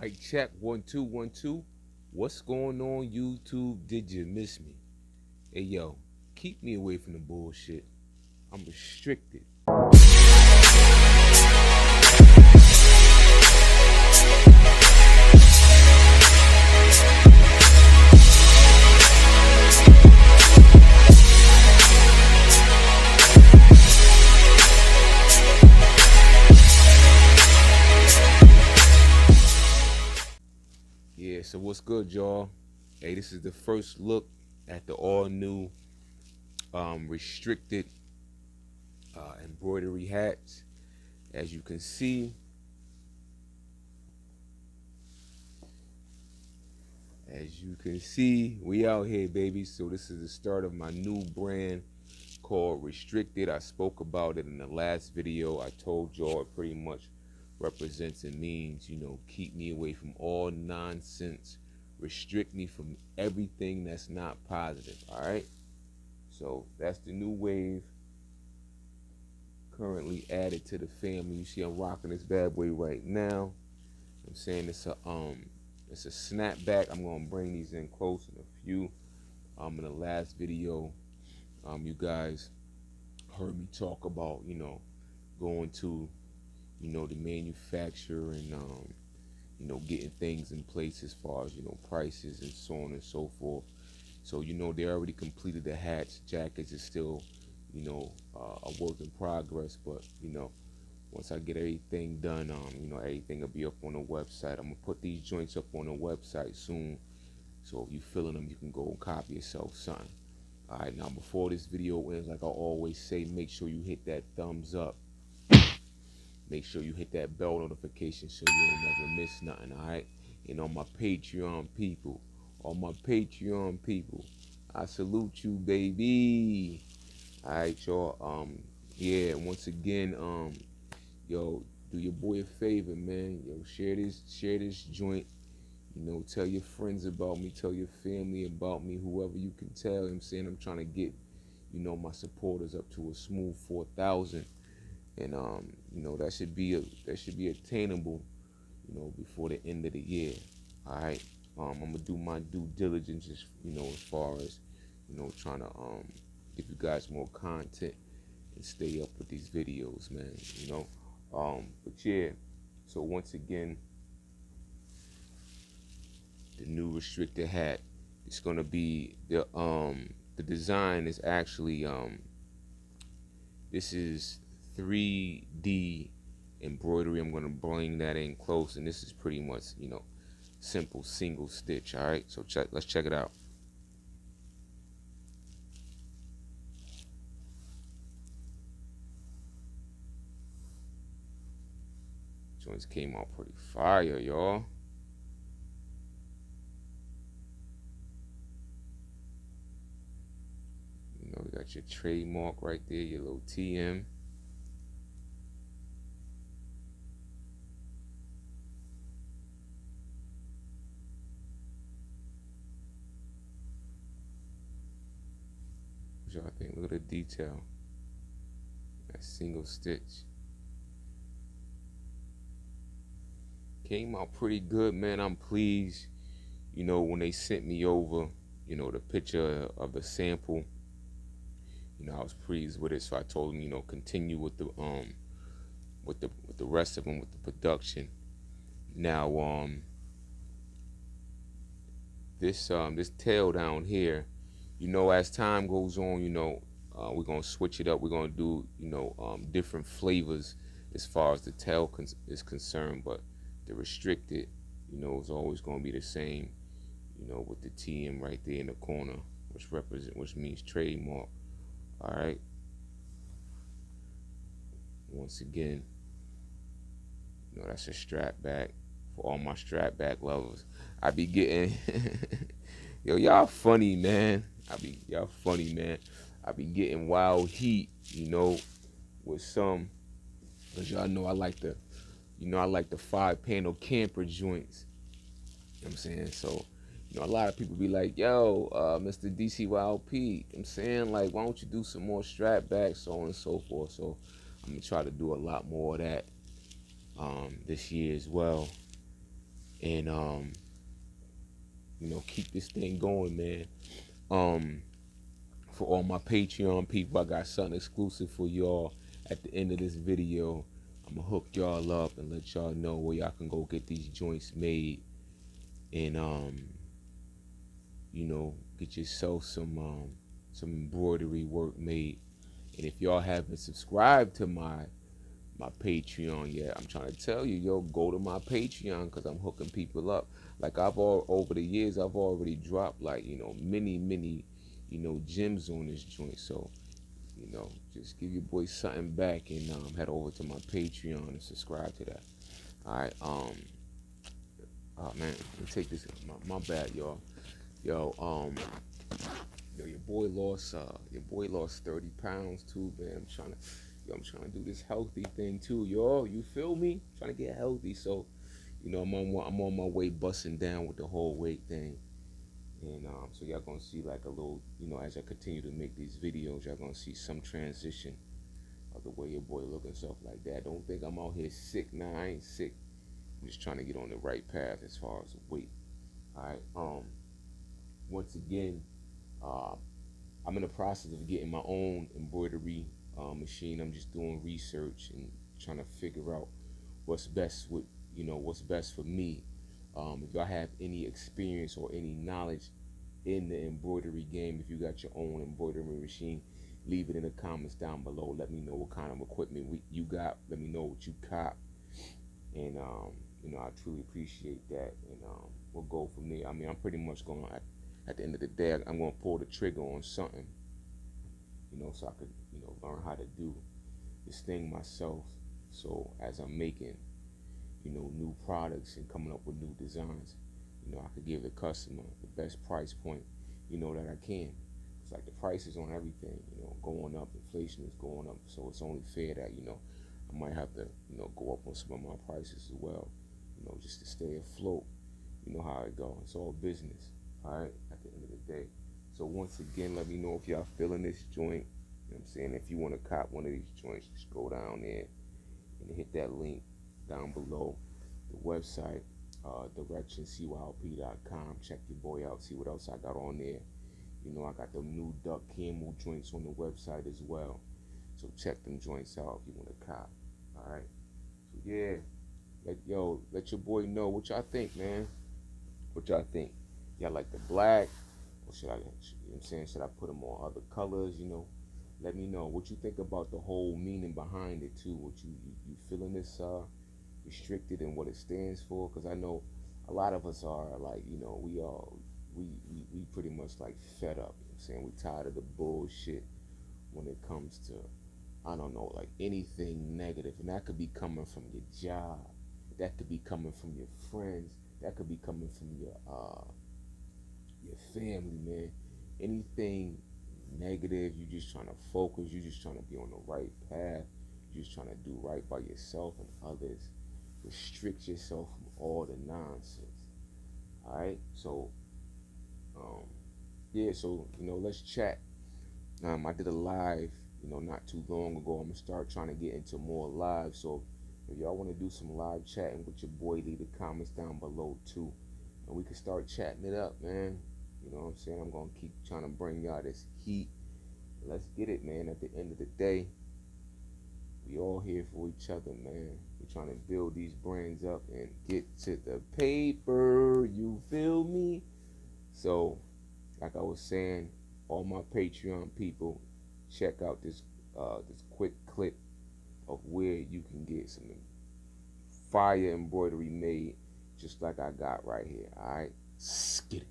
Mic check, 1 2 1 2. What's going on, YouTube? Did you miss me? Hey yo, keep me away from the bullshit. I'm restricted. Yeah, so what's good, y'all? Hey, this is the first look at the all-new restricted embroidery hats. As you can see, we out here, baby. So this is the start of my new brand called Restricted. I spoke about it in the last video. I told y'all it pretty much represents and means, you know, keep me away from all nonsense, restrict me from everything that's not positive. All right, so that's the new wave currently added to the family. You see I'm rocking this bad boy right now. I'm saying it's a snapback. I'm gonna bring these in close in a few. In the last video, you guys heard me talk about, you know, going to, you know, the manufacturer and you know, getting things in place as far as, you know, prices and so on and so forth. So, you know, they already completed the hats. Jackets is still, you know, a work in progress, but, you know, once I get everything done, you know, everything will be up on the website. I'm gonna put these joints up on the website soon, so if you feeling them, you can go and copy yourself something. All right, now before this video ends, like I always say, make sure you hit that thumbs up. Make sure you hit that bell notification so you don't never miss nothing, all right? And on my Patreon people, I salute you, baby. All right, y'all. Yeah, once again, yo, do your boy a favor, man. Yo, share this joint. You know, tell your friends about me, tell your family about me, whoever you can tell. You know what I'm saying, I'm trying to get, you know, my supporters up to a smooth 4,000. And you know, that should be attainable, you know, before the end of the year. All right, I'm gonna do my due diligence, you know, as far as, you know, trying to give you guys more content and stay up with these videos, man. You know, but yeah. So once again, the new restricted hat. It's gonna be the design is actually this is 3D embroidery. I'm gonna bring that in close, and this is pretty much, you know, simple single stitch. All right, so let's check it out. Joints came out pretty fire, y'all. You know, you got your trademark right there, your little TM. I think, look at the detail. That single stitch came out pretty good, man. I'm pleased. You know, when they sent me over, you know, the picture of the sample, you know, I was pleased with it. So I told them, you know, continue with the rest of them, with the production. Now, this tail down here, you know, as time goes on, you know, we're gonna switch it up. We're gonna do, you know, different flavors as far as the tail is concerned. But the restricted, you know, is always gonna be the same. You know, with the TM right there in the corner, which means trademark. All right. Once again, you know, that's a strap back for all my strap back lovers. I be getting, yo, y'all funny, man. Y'all funny, man. I be getting wild heat, you know, with some, cause y'all know I like the 5-panel camper joints. You know what I'm saying? So, you know, a lot of people be like, yo, Mr. DCYLP, I'm saying, like, why don't you do some more strap backs, so on and so forth. So I'm gonna try to do a lot more of that this year as well. and keep this thing going, man. For all my Patreon people, I got something exclusive for y'all. At the end of this video, I'm gonna hook y'all up and let y'all know where y'all can go get these joints made, and get yourself some embroidery work made. And if y'all haven't subscribed to my Patreon yet, I'm trying to tell you, yo, go to my Patreon, because I'm hooking people up. Like over the years, I've already dropped like many gems on this joint. So just give your boy something back, and head over to my Patreon and subscribe to that. All right. Oh man, let me take this. My bad, y'all. Yo, your boy lost 30 pounds too, man. I'm trying to do this healthy thing too, y'all. You feel me? Trying to get healthy. So, I'm on my way busting down with the whole weight thing. And so y'all gonna see like a little, as I continue to make these videos, y'all gonna see some transition of the way your boy look and stuff like that. Don't think I'm out here sick. Nah, I ain't sick. I'm just trying to get on the right path as far as weight. All right. Once again, I'm in the process of getting my own embroidery machine. I'm just doing research and trying to figure out what's best for me. If y'all have any experience or any knowledge in the embroidery game, if you got your own embroidery machine, leave it in the comments down below. Let me know what kind of equipment you got. Let me know what you cop, and I truly appreciate that. And we'll go from there. I mean, I'm pretty much going to, at the end of the day, I'm going to pull the trigger on something, so I could learn how to do this thing myself. So as I'm making new products and coming up with new designs, I could give the customer the best price point, that I can. It's like the prices on everything, going up. Inflation is going up, so it's only fair that I might have to go up on some of my prices as well, just to stay afloat. You know how it goes. It's all business, all right, at the end of the day. So once again, let me know if y'all feeling this joint. You know what I'm saying? If you want to cop one of these joints, just go down there and hit that link down below, the website, direction cylp.com. Check your boy out, see what else I got on there. I got the new duck camel joints on the website as well, so check them joints out if you want to cop. All right, so yeah, let your boy know what y'all think, man. What y'all think? Y'all like the black, or should I, should I put them on other colors? Let me know what you think about the whole meaning behind it too. What you feeling this restricted and what it stands for? Because I know a lot of us are like, we pretty much like fed up. We tired of the bullshit when it comes to, I don't know, like anything negative. And that could be coming from your job, that could be coming from your friends, that could be coming from your family, man. Anything negative, you just trying to focus, you just trying to be on the right path, you just trying to do right by yourself and others. Restrict yourself from all the nonsense. All right, so yeah, so let's chat. I did a live not too long ago. I'm gonna start trying to get into more live, so if y'all want to do some live chatting with your boy, leave the comments down below too, and we can start chatting it up, man. You know what I'm saying? I'm gonna keep trying to bring y'all this heat. Let's get it, man. At the end of the day, we all here for each other, man. We're trying to build these brands up and get to the paper. You feel me? So, like I was saying, all my Patreon people, check out this quick clip of where you can get some fire embroidery made, just like I got right here. All right, skid it.